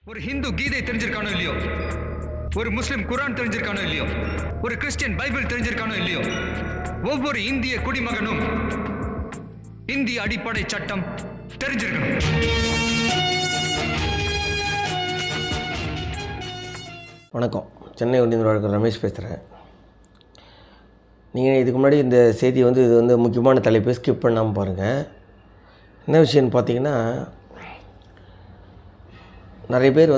ஒரு ஹிந்து கீதை தெரிஞ்சிருக்கானோ இல்லையோ, ஒரு முஸ்லிம் குரான் தெரிஞ்சிருக்கானோ இல்லையோ, ஒரு கிறிஸ்டியன் பைபிள் தெரிஞ்சிருக்கானோ இல்லையோ, ஒவ்வொரு இந்திய குடிமகனும் இந்திய அடிப்படை சட்டம் தெரிஞ்சிருக்கணும். வணக்கம், சென்னை ஒன்றிய வழக்கர் ரமேஷ் பேசுகிறேன். நீங்கள் இதுக்கு முன்னாடி இந்த செய்தி இது முக்கியமான தலைப்பை ஸ்கிப் பண்ணாமல் பாருங்கள். என்ன விஷயம்னு பார்த்தீங்கன்னா, நிறைய பேர்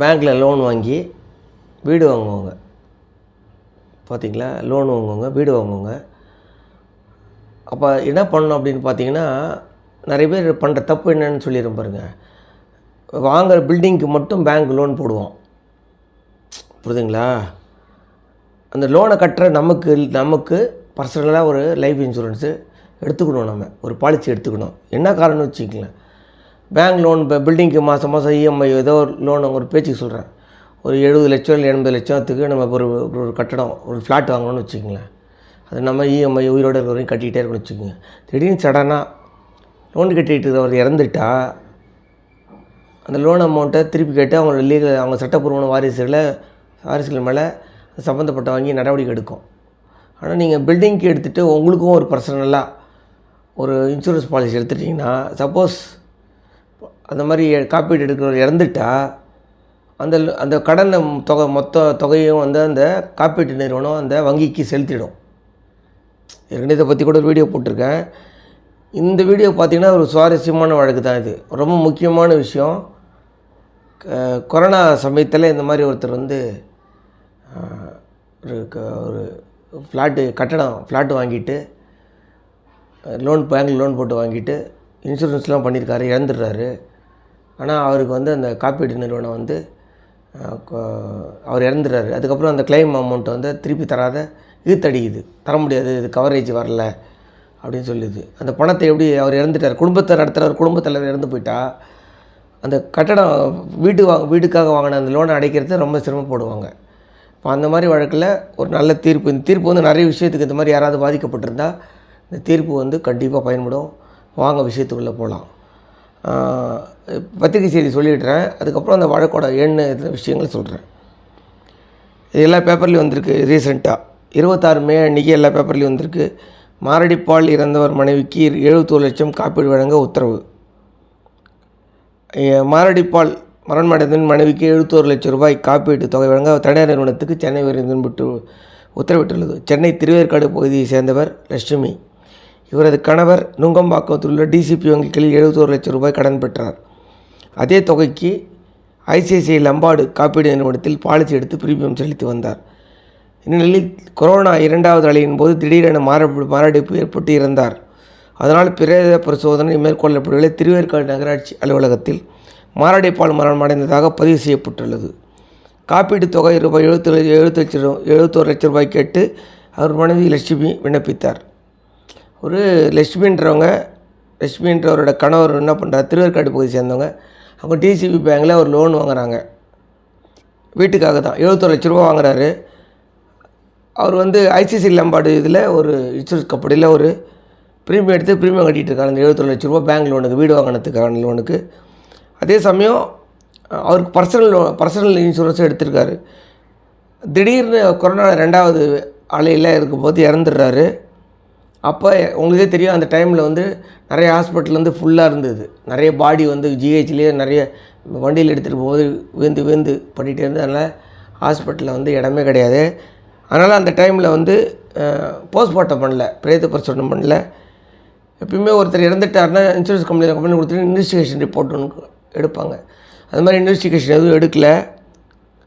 பேங்க்கில் லோன் வாங்கி வீடு வாங்குவாங்க. பார்த்தீங்களா, லோன் வாங்குவாங்க, வீடு வாங்குவாங்க. அப்போ என்ன பண்ணணும் அப்படின்னு பார்த்தீங்கன்னா, நிறைய பேர் பண்ணுற தப்பு என்னன்னு சொல்லிடுறேன் பாருங்கள். வாங்குகிற பில்டிங்க்கு மட்டும் பேங்க் லோன் போடுவோம், புரியுதுங்களா? அந்த லோனை கட்டுற நமக்கு பர்சனலாக ஒரு லைஃப் இன்சூரன்ஸு எடுத்துக்கணும். நம்ம ஒரு பாலிசி எடுத்துக்கணும். என்ன காரணம்னு வச்சுக்கலாம், பேங்க் லோன் இப்போ பில்டிங்க்கு மாதம் இஎம்ஐ ஏதோ ஒரு லோன் ஒரு பேச்சுக்கு சொல்கிறேன், ஒரு 70 லட்சம் இல்லை 80 லட்சத்துக்கு நம்ம ஒரு கட்டடம் ஒரு ஃப்ளாட் வாங்கணும்னு வச்சுக்கோங்களேன். அது நம்ம இஎம்ஐ உயிரோடு இருக்கிற வரைக்கும் கட்டிகிட்டே இருக்கணும்னு வச்சுக்கோங்க. திடீர்னு சடனாக லோன் கட்டிகிட்டு அவர் இறந்துட்டா அந்த லோன் அமௌண்ட்டை திருப்பி கேட்டு அவங்க சட்டப்பூர்வமான வாரிசுகள் மேலே சம்மந்தப்பட்ட வங்கி நடவடிக்கை எடுக்கும். ஆனால் நீங்கள் பில்டிங்க்கு எடுத்துகிட்டு உங்களுக்கும் ஒரு பர்சனலாக ஒரு இன்சூரன்ஸ் பாலிசி எடுத்துட்டிங்கன்னா, சப்போஸ் அந்த மாதிரி காப்பீடு எடுக்கிறவர் இறந்துட்டா அந்த கடன் மொத்த தொகையும் அந்த காப்பீட்டு நிறுவனம் அந்த வங்கிக்கு செலுத்திடும். ஏற்கனவே இதை பற்றி கூட ஒரு வீடியோ போட்டிருக்கேன். இந்த வீடியோ பார்த்திங்கன்னா ஒரு சுவாரஸ்யமான வழக்கு தான். இது ரொம்ப முக்கியமான விஷயம். கொரோனா சமயத்தில் இந்த மாதிரி ஒருத்தர் ஒரு ஃப்ளாட்டு வாங்கிட்டு பேங்க்கில் லோன் போட்டு வாங்கிட்டு இன்சூரன்ஸ்லாம் பண்ணியிருக்காரு, இறந்துடுறாரு. ஆனால் அவருக்கு அந்த காப்பீடு நிறுவனம் அவர் இறந்துடுறாரு. அதுக்கப்புறம் அந்த கிளைம் அமௌண்ட்டை திருப்பி தராத இழுத்தடிக்குது, தர முடியாது, இது கவரேஜ் வரல அப்படின்னு சொல்லுது. அந்த பணத்தை எப்படி அவர் இறந்துட்டார், குடும்பத்தை நடத்துகிற குடும்பத்தலைவர் இறந்து போயிட்டா அந்த கட்டடம் வீட்டுக்காக வாங்கின அந்த லோனை அடைக்கிறது ரொம்ப சிரமப்படுவாங்க. இப்போ அந்த மாதிரி வழக்கில் ஒரு நல்ல தீர்ப்பு. இந்த தீர்ப்பு நிறைய விஷயத்துக்கு இந்த மாதிரி யாராவது பாதிக்கப்பட்டிருந்தால் இந்த தீர்ப்பு கண்டிப்பாக பயன்படும். வாங்க விஷயத்துக்குள்ளே போகலாம். பத்திரிகை செய்தி சொல்லிடுறேன், அதுக்கப்புறம் அந்த வழக்கோட இதில் விஷயங்கள் சொல்கிறேன். இது எல்லா பேப்பர்லேயும் வந்திருக்கு. ரீசெண்டாக 26 மே அன்றைக்கி எல்லா பேப்பர்லேயும் வந்திருக்கு. மாரடைப்பால் இறந்தவர் மனைவிக்கு 71 லட்சம் காப்பீடு வழங்க உத்தரவு. மாரடைப்பால் மரணமடைந்தவன் மனைவிக்கு 71 லட்சம் ரூபாய் காப்பீட்டு தொகை வழங்க தனியார் நிறுவனத்துக்கு சென்னை உயர்நீதிமன்றம் உத்தரவிட்டுள்ளது. சென்னை திருவேற்காடு பகுதியை சேர்ந்தவர் லட்சுமி. இவரது கணவர் நுங்கம்பாக்கத்தில் உள்ள டிசிபி வங்கிகளில் 71 லட்சம் ரூபாய் கடன் பெற்றார். அதே தொகைக்கு ஐசிஐசிஐ லம்பார்டு காப்பீடு நிறுவனத்தில் பாலிசி எடுத்து பிரீமியம் செலுத்தி வந்தார். இந்நிலையில் கொரோனா 2வது அலையின் போது திடீரென மாரடைப்பு ஏற்பட்டு இறந்தார். அதனால் பிரேத பரிசோதனை மேற்கொள்ளப்படவில்லை. திருவேற்காடு நகராட்சி அலுவலகத்தில் மாரடைப்பால் மரணமடைந்ததாக பதிவு செய்யப்பட்டுள்ளது. காப்பீட்டு தொகை ரூபாய் 71 லட்சம் ரூபாய் கேட்டு அவர் மனைவி லட்சுமி விண்ணப்பித்தார். ஒரு லட்சுமின்றவரோட கணவர் என்ன பண்ணுறார், திருவேற்காடு பகுதியை சேர்ந்தவங்க. அவங்க டிசிபி பேங்கில் ஒரு லோன் வாங்குகிறாங்க வீட்டுக்காக தான். 71 லட்ச ரூபா வாங்குறாரு. அவர் ஐசிஐசிஐ லம்பார்டு இதில் ஒரு இன்சூரன்ஸ் கம்பெனியில் ஒரு ப்ரீமியம் எடுத்து ப்ரீமியம் கட்டிகிட்டு இருக்காரு. அந்த 71 லட்ச ரூபா பேங்க் லோனுக்கு, வீடு வாங்கினதுக்கான லோனுக்கு. அதே சமயம் அவருக்கு பர்சனல் இன்சூரன்ஸும் எடுத்திருக்காரு. திடீர்னு கொரோனா 2வது அலையில் இருக்கும்போது இறந்துடுறாரு. அப்போ உங்களுக்கே தெரியும், அந்த டைமில் நிறைய ஹாஸ்பிட்டல் ஃபுல்லாக இருந்தது. நிறைய பாடி ஜிஹெச்லேயே நிறைய வண்டியில் எடுத்துகிட்டு போகும்போது விழுந்து பண்ணிகிட்டே இருந்து. அதனால் ஹாஸ்பிட்டலில் இடமே கிடையாது. அதனால் அந்த டைமில் போஸ்ட்மார்ட்டம் பண்ணல, பிரேத பரிசோதனை பண்ணல. எப்பயுமே ஒருத்தர் இறந்துட்டாருன்னா இன்சூரன்ஸ் கம்பெனி கொடுத்துட்டு இன்வெஸ்டிகேஷன் ரிப்போர்ட் ஒன்று எடுப்பாங்க. அது மாதிரி இன்வெஸ்டிகேஷன் எதுவும் எடுக்கலை.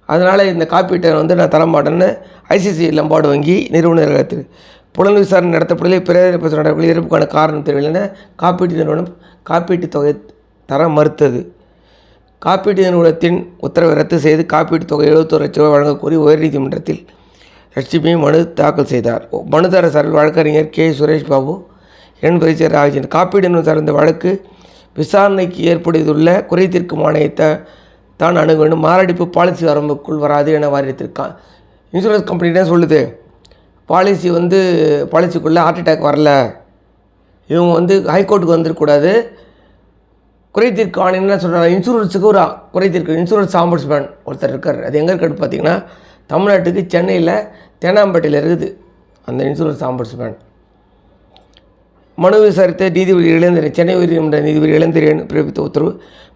அதனால் இந்த காப்பீட்டை நான் தரமாட்டேன்னு ஐசிஐசிஐ லம்பார்டு வங்கி நிறுவனத்தில் புலன் விசாரணை நடத்தப்படலை. பிரேத பரிசோதனை நடக்கவில்லை. இறப்புக்கான காரணம் தெரியவில்லைன்னு காப்பீட்டு நிறுவனம் காப்பீட்டு தொகை தர மறுத்தது. காப்பீட்டு நிறுவனத்தின் உத்தரவை ரத்து செய்து காப்பீட்டு தொகை 71 லட்சம் ரூபாய் வழங்க கோரி உயர்நீதிமன்றத்தில் லட்சுமி மனு தாக்கல் செய்தார். மனுதாரர் சார்பில் வழக்கறிஞர் கே சுரேஷ் பாபு என்பதை ஆகிய காப்பீடு நிறுவனம் சார்ந்த வழக்கு விசாரணைக்கு ஏற்படுத்தியுள்ள குறை தீர்க்கும் ஆணையத்தை தான் அணுக வேண்டும். மாரடைப்பு பாலிசி வரம்புக்குள் வராது என வாரியத்திற்கான் இன்சூரன்ஸ் கம்பெனி தான் சொல்லுது. பாலிசிக்குள்ளே ஹார்ட் அட்டாக் வரல, இவங்க ஹைகோர்ட்டுக்கு வந்துடக்கூடாது, குறைதீர்க்கும் ஆணையம் என்ன சொல்கிறாங்க, இன்சூரன்ஸுக்கு ஒரு குறைதீர்க்கும் இன்சூரன்ஸ் ஆம்பட்ஸ்மேன் ஒருத்தர் இருக்கார். அது எங்கே இருக்குன்னு பார்த்தீங்கன்னா தமிழ்நாட்டுக்கு சென்னையில் தேனாம்பேட்டையில் இருக்குது அந்த இன்சூரன்ஸ் ஆம்பட்ஸ்மேன். மனு விசாரித்த நீதிபதி இளந்திரன், சென்னை உயர்நீதிமன்ற நீதிபதி இளந்திரன் பிறப்பித்த உத்தரவு,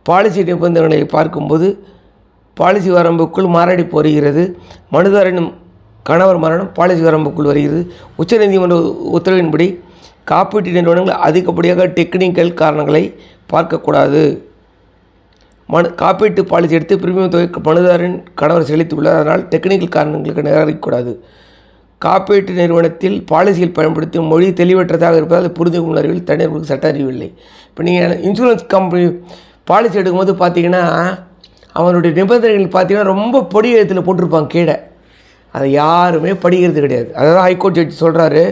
பாலிசி நிபந்தனைகளை பார்க்கும்போது பாலிசி வரம்புக்குள் மாரடைப்பு வருகிறது. மனுதாரனின் கணவர் மரணம் பாலிசி வரம்புக்குள் வருகிறது. உச்சநீதிமன்ற உத்தரவின்படி காப்பீட்டு நிறுவனங்கள் அதிகப்படியாக டெக்னிக்கல் காரணங்களை பார்க்கக்கூடாது. காப்பீட்டு பாலிசி எடுத்து பிரீமியம் தொகை மனுதாரன் கணவர் செலுத்தியுள்ளார், அதனால் டெக்னிக்கல் காரணங்களுக்கு நிராகரிக்கக்கூடாது. காப்பீட்டு நிறுவனத்தில் பாலிசியில் பயன்படுத்தும் மொழி தெளிவற்றதாக இருப்பதால் அது புரிந்து கொள்ளும் அறிவில் தனிநபர்களுக்கு சட்ட அறிவு இல்லை. இப்போ நீங்கள் இன்சூரன்ஸ் கம்பெனி பாலிசி எடுக்கும்போது பார்த்தீங்கன்னா அவனுடைய நிபந்தனைகள் பார்த்தீங்கன்னா ரொம்ப பொடி எழுத்தில் போட்டிருப்பாங்க கீழே, அதை யாருமே படிக்கிறது கிடையாது. அதாவது ஹைகோர்ட் ஜட்ஜி சொல்கிறாரு,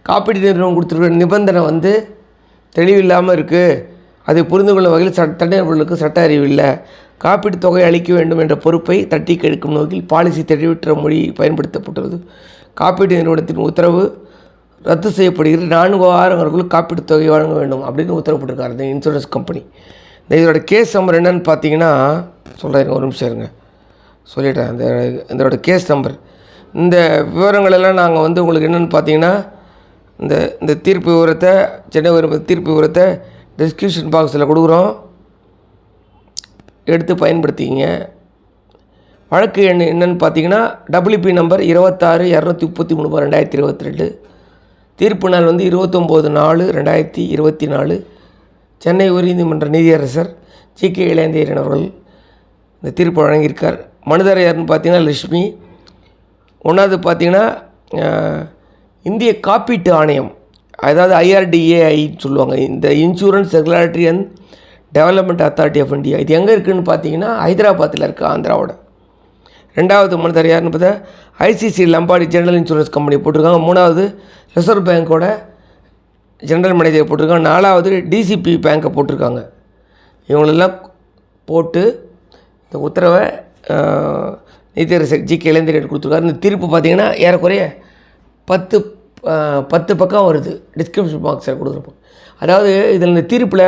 காப்பீட்டு நிறுவனம் கொடுத்துருக்க நிபந்தனை வந்து தெளிவில்லாமல் இருக்குது, அதை புரிந்து கொள்ளும் வகையில் தனிநபர்களுக்கு சட்ட அறிவு இல்லை, காப்பீட்டு தொகை அளிக்க வேண்டும் என்ற பொறுப்பை தட்டி கழிக்கும் நோக்கில் பாலிசி தெளிவற்ற மொழி பயன்படுத்தப்பட்டுள்ளது. காப்பீட்டு நிறுவனத்தின் உத்தரவு ரத்து செய்யப்படுகிறது. 4 வாரங்களுக்குள் காப்பீட்டு தொகை வழங்க வேண்டும் அப்படின்னு உத்தரவிட்டிருக்காரு இந்த இன்சூரன்ஸ் கம்பெனி. இதோட கேஸ் நம்பர் என்னன்னு பார்த்தீங்கன்னா சொல்கிறேன், ஒரு நிமிஷம் இருங்க சொல்லிட்டேன். இதோட கேஸ் நம்பர், இந்த விவரங்களெல்லாம் நாங்கள் வந்து உங்களுக்கு என்னென்னு பார்த்தீங்கன்னா இந்த தீர்ப்பு விவரத்தை, சென்னை உயர்நீதிமன்ற தீர்ப்பு விவரத்தை டிஸ்கிரிப்ஷன் பாக்ஸில் கொடுக்குறோம், எடுத்து பயன்படுத்திங்க. வழக்கு எண் என்னென்னு பார்த்தீங்கன்னா WP நம்பர் 26-233/2022. தீர்ப்பு நாள் வந்து 29/4/2024. சென்னை உயர்நீதிமன்ற நீதியரசர் GK இளந்திரன் அவர்கள் இந்த தீர்ப்பு வழங்கியிருக்கார். மனுதாரர் யாருன்னு பார்த்தீங்கன்னா லட்சுமி. ஒன்றாவது பார்த்தீங்கன்னா இந்திய காப்பீட்டு ஆணையம், அதாவது IRDAIன்னு சொல்லுவாங்க, இந்த insurance regulatory and development authority of India. இது எங்கே இருக்குதுன்னு பார்த்தீங்கன்னா ஹைதராபாத்தில் இருக்குது, ஆந்திராவோட. 2வது மனுதாரர் யாருன்னு பார்த்தா ICICI Lambadi general insurance company போட்டிருக்காங்க. 3வது ரிசர்வ் பேங்க்கோட ஜெனரல் மேனேஜர் போட்டிருக்காங்க. 4வது DCP பேங்க்கை போட்டிருக்காங்க. இவங்களெல்லாம் போட்டு இந்த உத்தரவை நீதியரசர் GK இளந்திரன் கொடுத்துருக்காரு. இந்த தீர்ப்பு பார்த்திங்கன்னா ஏறக்குறைய 10 பக்கம் வருது, டிஸ்கிரிப்ஷன் பாக்ஸில் கொடுக்குறப்போ. அதாவது இதில் இந்த தீர்ப்பில்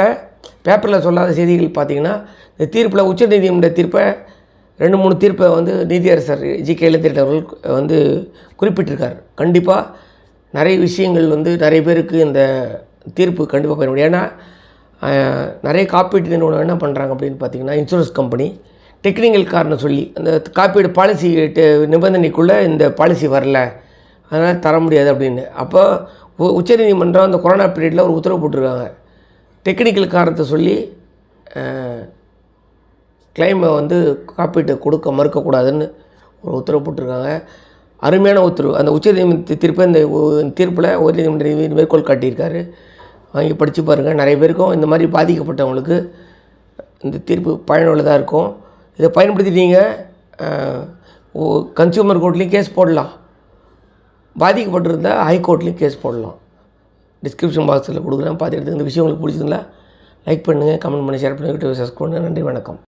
பேப்பரில் சொல்லாத செய்திகள் பார்த்திங்கன்னா, இந்த தீர்ப்பில் உச்சநீதிமன்ற தீர்ப்பை 2-3 தீர்ப்பை வந்து நீதியரசர் GK இளந்திரன் அவர்கள் வந்து குறிப்பிட்டிருக்கார். கண்டிப்பாக நிறைய விஷயங்கள் வந்து நிறைய பேருக்கு இந்த தீர்ப்பு கண்டிப்பாக பயன்படும். ஏன்னா நிறைய காப்பீட்டு நிறுவனம் என்ன பண்ணுறாங்க அப்படின்னு பார்த்திங்கன்னா, இன்சூரன்ஸ் கம்பெனி டெக்னிக்கல் காரணம் சொல்லி அந்த காப்பீடு பாலிசி நிபந்தனைக்குள்ளே இந்த பாலிசி வரல, அதனால் தர முடியாது அப்படின்னு. அப்போ உச்சநீதிமன்றம் அந்த கொரோனா பீரியடில் ஒரு உத்தரவு போட்டிருக்காங்க, டெக்னிக்கல் காரணத்தை சொல்லி கிளைமை வந்து காப்பீட்டு கொடுக்க மறுக்கக்கூடாதுன்னு ஒரு உத்தரவு போட்டிருக்காங்க. அருமையான உத்தரவு. அந்த உச்சநீதிமன்ற தீர்ப்பை இந்த தீர்ப்பில் உயர்நீதிமன்ற நீதிபதி மேற்கோள் காட்டியிருக்காரு, வாங்கி படித்து பாருங்கள். நிறைய பேருக்கும் இந்த மாதிரி பாதிக்கப்பட்டவங்களுக்கு இந்த தீர்ப்பு பயனுள்ளதாக இருக்கும். இதை பயன்படுத்தி நீங்கள் கன்சியூமர் கோர்ட்லேயும் கேஸ் போடலாம், பாதிக்கப்பட்டிருந்தால் ஹைகோர்ட்லேயும் கேஸ் போடலாம். டிஸ்கிரிப்ஷன் பாக்ஸில் கொடுக்குறேன், பார்த்துட்டு இந்த விஷயம் உங்களுக்கு பிடிச்சிருந்தா லைக் பண்ணுங்கள், கமெண்ட் பண்ணி, ஷேர் பண்ணி, சப்ஸ்கிரைப் பண்ணுங்கள். நன்றி, வணக்கம்.